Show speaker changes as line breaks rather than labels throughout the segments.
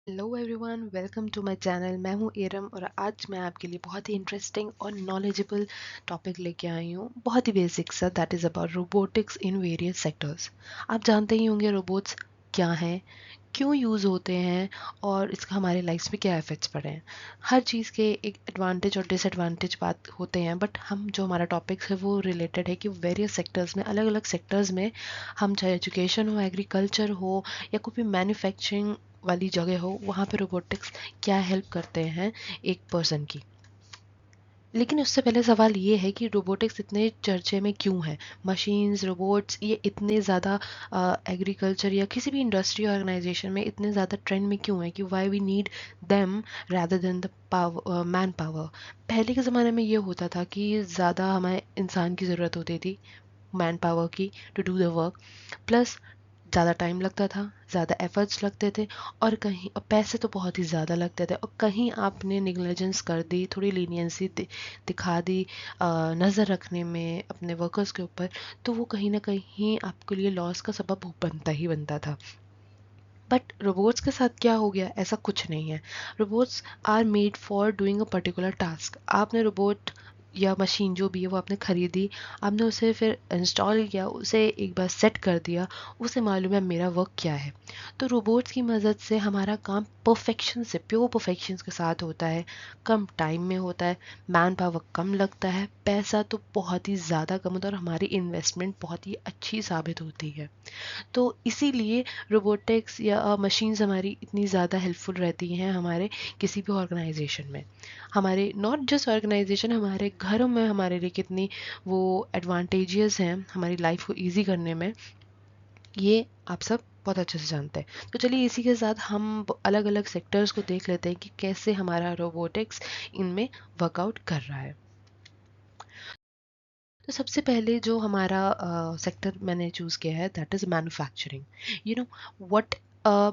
Hello everyone, welcome to my channel. मैं हूं एरम और आज मैं आपके लिए बहुत ही इंटरेस्टिंग और नॉलेजेबल टॉपिक लेके आई हूं। बहुत ही बेसिक सा, that is about robotics in various sectors. आप जानते ही होंगे रोबोट्स क्या हैं, क्यों यूज़ होते हैं और इसका हमारे लाइफ में क्या इफ़ेक्ट्स पड़े हैं। हर चीज़ के एक एडवांटेज और डिसएडवांटेज बात होते हैं, बट हम जो हमारा टॉपिक है वो रिलेटेड है कि वेरियस सेक्टर्स में, अलग अलग सेक्टर्स में, हम चाहे एजुकेशन हो, एग्रीकल्चर हो या कोई भी मैन्युफैक्चरिंग वाली जगह हो, वहाँ पे रोबोटिक्स क्या हेल्प करते हैं एक पर्सन की। लेकिन उससे पहले सवाल ये है कि रोबोटिक्स इतने चर्चे में क्यों है। मशीन्स, रोबोट्स ये इतने ज़्यादा एग्रीकल्चर या किसी भी इंडस्ट्री ऑर्गेनाइजेशन में इतने ज़्यादा ट्रेंड में क्यों है कि why we need them rather than the power, man power. पहले के ज़माने में ये होता था कि ज़्यादा हमें इंसान की ज़रूरत होती थी, मैन पावर की, to do the work. Plus ज़्यादा टाइम लगता था, ज़्यादा एफर्ट्स लगते थे, और कहीं और पैसे तो बहुत ही ज़्यादा लगते थे, और कहीं आपने निगलिजेंस कर दी, थोड़ी लीनियंसी दिखा दी नज़र रखने में अपने वर्कर्स के ऊपर, तो वो कहीं ना कहीं आपके लिए लॉस का सबब बनता ही बनता था। बट रोबोट्स के साथ क्या हो गया? ऐसा कुछ नहीं है। Robots are made for doing a particular task. आपने रोबोट या मशीन जो भी है वो आपने खरीदी, आपने उसे फिर इंस्टॉल किया, उसे एक बार सेट कर दिया, उसे मालूम है मेरा वर्क क्या है। तो रोबोट्स की मदद से हमारा काम परफेक्शन से, प्योर परफेक्शन के साथ होता है, कम टाइम में होता है, मैन पावर कम लगता है, पैसा तो बहुत ही ज़्यादा कम होता है और हमारी इन्वेस्टमेंट बहुत ही अच्छी साबित होती है। तो इसीलिए रोबोटिक्स या मशीन्स हमारी इतनी ज़्यादा हेल्पफुल रहती हैं हमारे किसी भी ऑर्गेनाइजेशन में। हमारे नॉट जस्ट ऑर्गेनाइजेशन, हमारे घरों में हमारे लिए कितनी वो एडवांटेजेस हैं हमारी लाइफ को इजी करने में, ये आप सब बहुत अच्छे से जानते हैं। तो चलिए इसी के साथ हम अलग अलग सेक्टर्स को देख लेते हैं कि कैसे हमारा रोबोटिक्स इनमें वर्कआउट कर रहा है। तो सबसे पहले जो हमारा सेक्टर मैंने चूज़ किया है, that is manufacturing. You know what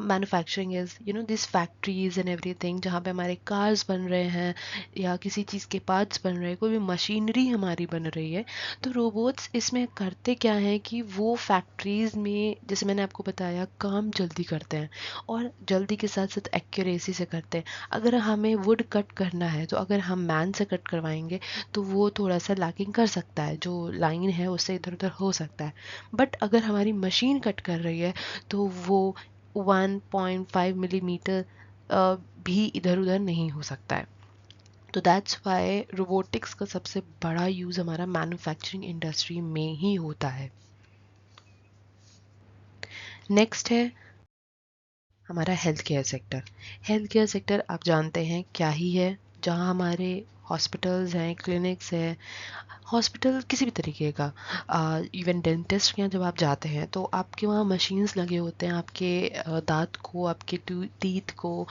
manufacturing is, you know this factories and everything, जहाँ पे हमारे कार्स बन रहे हैं या किसी चीज़ के पार्ट्स बन रहे हैं, कोई भी मशीनरी हमारी बन रही है। तो रोबोट्स इसमें करते क्या हैं कि वो फैक्ट्रीज में, जैसे मैंने आपको बताया, काम जल्दी करते हैं और जल्दी के साथ साथ एक्यूरेसी से करते हैं। अगर हमें वुड कट करना है तो अगर हम मैन से कट करवाएंगे तो वो थोड़ा सा लैकिंग कर सकता है, जो लाइन है उससे इधर उधर हो सकता है। बट अगर हमारी मशीन कट कर रही है तो वो 1.5 मिलीमीटर भी इधर उधर नहीं हो सकता है। तो दैट्स वाई रोबोटिक्स का सबसे बड़ा यूज़ हमारा मैन्युफैक्चरिंग इंडस्ट्री में ही होता है। नेक्स्ट है हमारा health care sector. Health care sector आप जानते हैं क्या ही है, जहाँ हमारे हॉस्पिटल्स हैं, क्लिनिक्स हैं, हॉस्पिटल किसी भी तरीके का, इवन डेंटिस्ट के यहाँ जब आप जाते हैं तो आपके वहाँ मशीन्स लगे होते हैं आपके दांत को, आपके टीथ को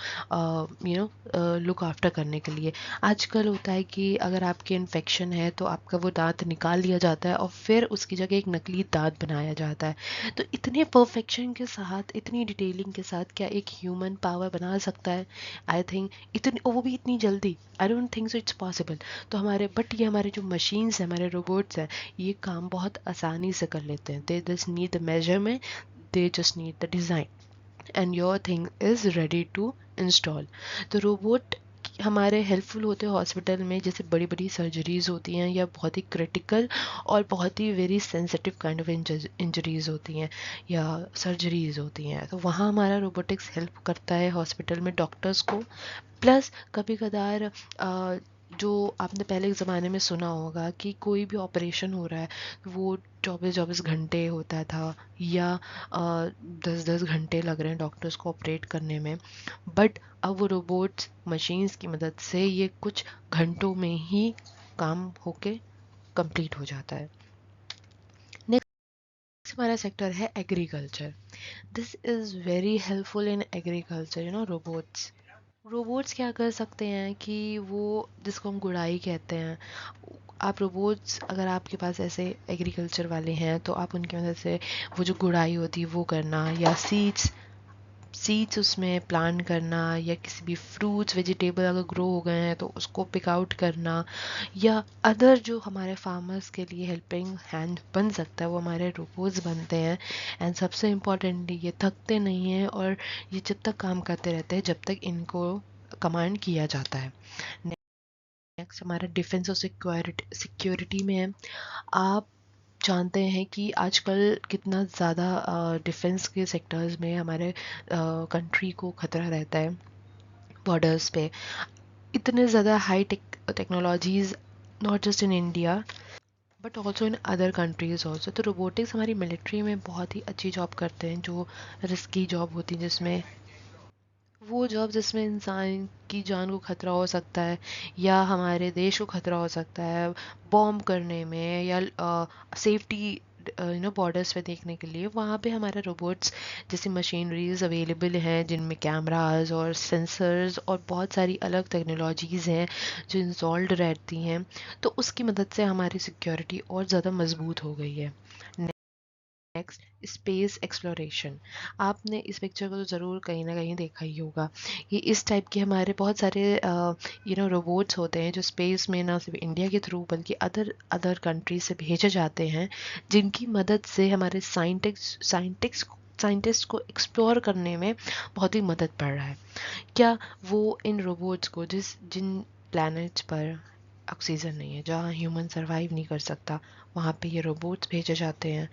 लुक आफ्टर करने के लिए। आजकल होता है कि अगर आपके इन्फेक्शन है तो आपका वो दांत निकाल लिया जाता है और फिर उसकी जगह एक नकली दांत बनाया जाता है। तो इतने परफेक्शन के साथ, इतनी डिटेलिंग के साथ क्या एक ह्यूमन पावर बना सकता है? आई थिंक इतनी, वो भी इतनी जल्दी, I don't think so it's possible. तो हमारे, बट ये हमारे जो मशीन्स हैं, हमारे रोबोट्स हैं, ये काम बहुत आसानी से कर लेते हैं। They just need the measurement, they just need the design, and your thing is ready to install. तो रोबोट हमारे हेल्पफुल होते हैं हॉस्पिटल में, जैसे बड़ी बड़ी सर्जरीज होती हैं या बहुत ही क्रिटिकल और बहुत ही very sensitive kind of injuries होती हैं या सर्जरीज होती हैं, तो वहाँ हमारा रोबोटिक्स हेल्प करता है हॉस्पिटल में डॉक्टर्स को। प्लस कभी कदार जो आपने पहले के ज़माने में सुना होगा कि कोई भी ऑपरेशन हो रहा है वो 24-24 घंटे होता था, या 10-10 घंटे लग रहे हैं डॉक्टर्स को ऑपरेट करने में। बट अब वो रोबोट्स मशीन्स की मदद से ये कुछ घंटों में ही काम होके कंप्लीट हो जाता है। नेक्स्ट हमारा सेक्टर है agriculture. This is very helpful in agriculture, robots. Robots क्या कर सकते हैं कि वो, जिसको हम गुड़ाई कहते हैं, आप रोबोट्स अगर आपके पास ऐसे एग्रीकल्चर वाले हैं तो आप उनकी मदद से वो जो गुड़ाई होती है वो करना, या सीड्स सीड्स उसमें प्लांट करना, या किसी भी फ्रूट्स वेजिटेबल अगर ग्रो हो गए हैं तो उसको पिक आउट करना, या अदर जो हमारे फार्मर्स के लिए हेल्पिंग हैंड बन सकता है वो हमारे रोबोट्स बनते हैं। एंड सबसे इम्पॉर्टेंटली ये थकते नहीं हैं, और ये जब तक काम करते रहते हैं जब तक इनको कमांड किया जाता है। नेक्स्ट हमारा डिफेंस और सिक्योरिटी में है। आप जानते हैं कि आजकल कितना ज़्यादा डिफेंस के सेक्टर्स में हमारे कंट्री को खतरा रहता है। बॉर्डर्स पे इतने ज़्यादा high technologies, not just in India but also in other countries also. तो रोबोटिक्स हमारी मिलिट्री में बहुत ही अच्छी जॉब करते हैं, जो रिस्की जॉब होती है, जिसमें वो जॉब जिसमें इंसान की जान को खतरा हो सकता है, या हमारे देश को खतरा हो सकता है बॉम्ब करने में, या सेफ्टी बॉर्डर्स पे देखने के लिए, वहाँ पे हमारे रोबोट्स जैसी मशीनरीज अवेलेबल हैं, जिनमें कैमरास और सेंसर्स और बहुत सारी अलग टेक्नोलॉजीज़ हैं जो इंस्टॉल्ड रहती हैं। तो उसकी मदद से हमारी सिक्योरिटी और ज़्यादा मजबूत हो गई है। Next, space exploration. आपने इस पिक्चर को तो ज़रूर कहीं ना कहीं देखा ही होगा। ये इस टाइप के हमारे बहुत सारे रोबोट्स होते हैं जो स्पेस में ना सिर्फ इंडिया के थ्रू बल्कि अदर अदर कंट्रीज से भेजे जाते हैं, जिनकी मदद से हमारे साइंटिस्ट को एक्सप्लोर करने में बहुत ही मदद पड़ रहा है। क्या वो इन रोबोट्स को जिन प्लैनेट्स पर ऑक्सीजन नहीं है, जहाँ ह्यूमन सरवाइव नहीं कर सकता, वहाँ पे ये रोबोट्स भेजे जाते हैं।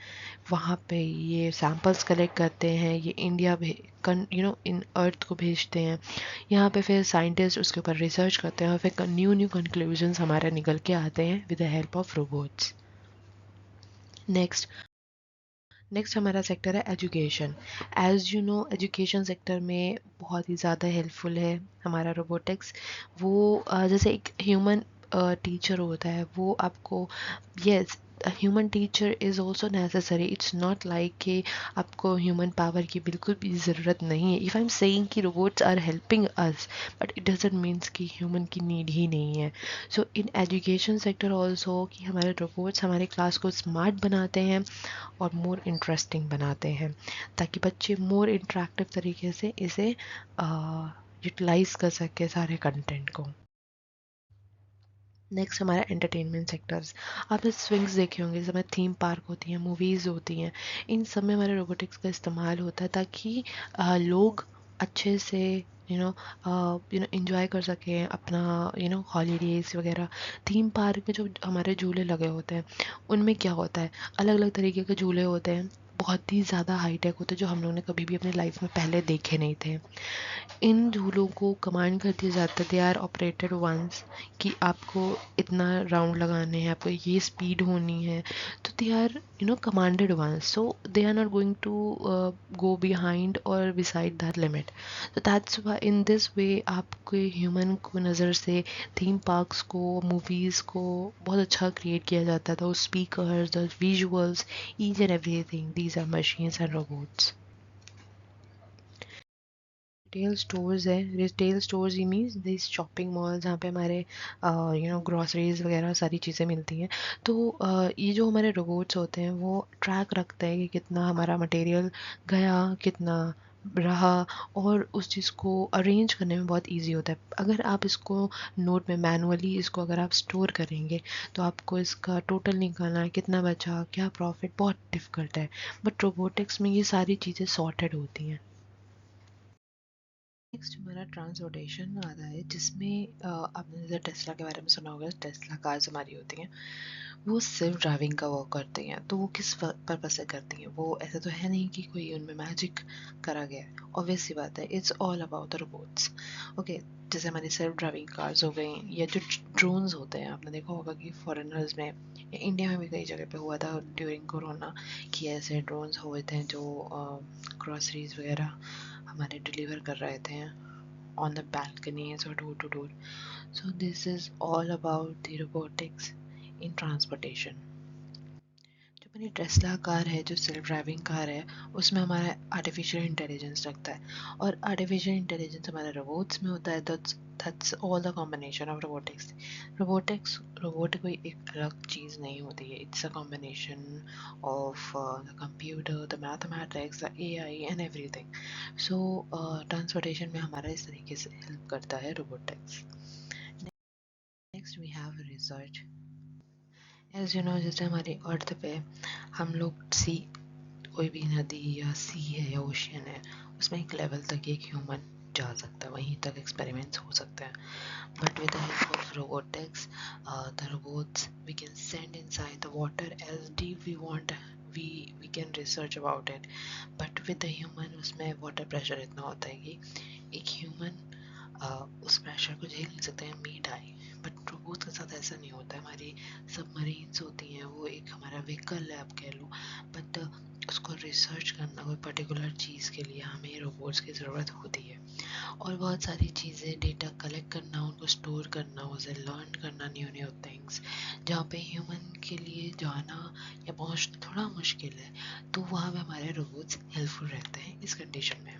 वहाँ पे ये सैंपल्स कलेक्ट करते हैं, ये इंडिया इन अर्थ को भेजते हैं। यहाँ पे फिर साइंटिस्ट उसके ऊपर रिसर्च करते हैं, और फिर न्यू न्यू कंक्लूजन्स हमारे निकल के आते हैं with the help of robots. Next next हमारा सेक्टर है education. As you know, education sector में बहुत ही ज़्यादा हेल्पफुल है हमारा रोबोटिक्स। वो जैसे एक ह्यूमन टीचर होता है, वो आपको, yes, human teacher is also necessary. It's not like कि आपको ह्यूमन पावर की बिल्कुल भी ज़रूरत नहीं है। इफ़ आई एम सेइंग कि robots are helping us, but it doesn't means कि ह्यूमन की नीड ही नहीं है। So in education sector also, कि हमारे रोबोट्स हमारे क्लास को स्मार्ट बनाते हैं और मोर इंटरेस्टिंग बनाते हैं, ताकि बच्चे मोर इंटरेक्टिव तरीके से इसे यूटिलाइज कर सके सारे कंटेंट को। नेक्स्ट हमारा एंटरटेनमेंट सेक्टर्स। आपने स्विंग्स देखे होंगे, जिसमें थीम पार्क होती हैं, मूवीज़ होती हैं, इन सब में हमारे रोबोटिक्स का इस्तेमाल होता है, ताकि लोग अच्छे से इंजॉय कर सकें अपना हॉलीडेज़ वगैरह। थीम पार्क में जो हमारे झूले लगे होते हैं, उनमें क्या होता है, अलग अलग तरीके के झूले होते हैं, बहुत ही ज़्यादा हाईटेक होते हैं, जो हम लोगों ने कभी भी अपनी लाइफ में पहले देखे नहीं थे। इन झूलों को कमांड कर दिया जाता है, दे आर ऑपरेटेड वंस, कि आपको इतना राउंड लगाने हैं, आपको ये स्पीड होनी है। तो they are commanded once, so they are not going to go behind और बिसाइड दैट लिमिट। तो that's why in this way आपके ह्यूमन को नज़र से थीम पार्क्स को, मूवीज़ को बहुत अच्छा क्रिएट किया जाता था। Speakers, the visuals, each and everything, these are machines and robots. Retail stores है, रिटेल स्टोर्स ही मीन्स दिस शॉपिंग मॉल, जहाँ पे हमारे ग्रॉसरीज वगैरह सारी चीज़ें मिलती हैं। तो ये जो हमारे रोबोट्स होते हैं वो ट्रैक रखते हैं कि कितना हमारा मटेरियल गया, कितना रहा, और उस चीज़ को अरेंज करने में बहुत इजी होता है। अगर आप इसको नोट में मैनुअली इसको अगर आप स्टोर करेंगे, तो आपको इसका टोटल निकालना है, कितना बचा, क्या प्रॉफिट, बहुत डिफ़िकल्ट है। बट रोबोटिक्स में ये सारी चीज़ें सॉर्टेड होती हैं। नेक्स्ट हमारा ट्रांसपोर्टेशन आता है, जिसमें आपने जैसे टेस्ला के बारे में सुना होगा। टेस्ला कार्स हमारी होती हैं, वो सेल्फ ड्राइविंग का वर्क करती हैं। तो वो किस पर्पज से करती हैं, वो ऐसा तो है नहीं कि कोई उनमें मैजिक करा गया है। ऑब्वियस सी बात है, it's all about the robots. Okay, जैसे हमारी सेल्फ ड्राइविंग कार्स हो गई, या जो ड्रोन्स होते हैं, आपने देखा होगा कि फॉरेनर्स में या इंडिया में भी कई जगह पे हुआ था ड्यूरिंग कोरोना, कि ऐसे ड्रोन्स हुए थे जो ग्रॉसरीज वगैरह हमारे डिलीवर कर रहे थे on the balconies or door to door. So this is all about the robotics in transportation. जो मेरी टेस्ला कार है, जो सेल्फ ड्राइविंग कार है, उसमें हमारा आर्टिफिशियल इंटेलिजेंस लगता है और आर्टिफिशियल इंटेलिजेंस हमारे रोबोट्स में होता है। That's all the combination of robotics. Robot कोई एक अलग चीज़ नहीं होती है, it's a combination of the computer, the mathematics, the AI and everything. So transportation में हमारा इस तरीके से हेल्प करता है robotics. Next we have research. As you know, जैसे हमारी अर्थ पे हम लोग कोई भी नदी या सी है या ओशियन है, उसमें एक लेवल तक एक ह्यूमन जा सकता है, वहीं तक एक्सपेरिमेंट्स हो सकते हैं। But with the help of robotics, the robots we can send inside the water as deep we want, we can research about it. But with the human उसमें वाटर प्रेशर इतना होता है कि एक ह्यूमन उस प्रेशर को झेल नहीं सकते हैं, मी डाई। बट रोबोट के साथ ऐसा नहीं होता है। हमारी सबमरीन्स होती हैं, वो एक हमारा व्हीकल है आप कह लो, बट उसको रिसर्च करना कोई पर्टिकुलर चीज़ के लिए हमें रोबोट्स की ज़रूरत होती है। और बहुत सारी चीज़ें, डेटा कलेक्ट करना, उनको स्टोर करना, उसे लर्न करना, न्यू न्यू थिंग्स, जहाँ पे ह्यूमन के लिए जाना या पहुँचना थोड़ा मुश्किल है, तो वहाँ पे हमारे रोबोट्स हेल्पफुल रहते हैं इस कंडीशन में।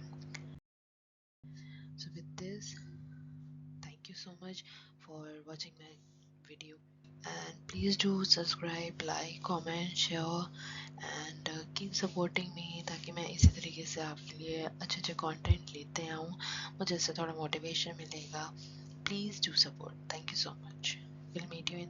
So with this, thank you so much for watching my video, and please do subscribe, like, comment, share and keep supporting me, ताकि मैं इसी तरीके से आपके लिए अच्छे अच्छे कंटेंट लेते आऊँ, मुझे इससे थोड़ा मोटिवेशन मिलेगा। Please do support. Thank you so much. We'll meet you in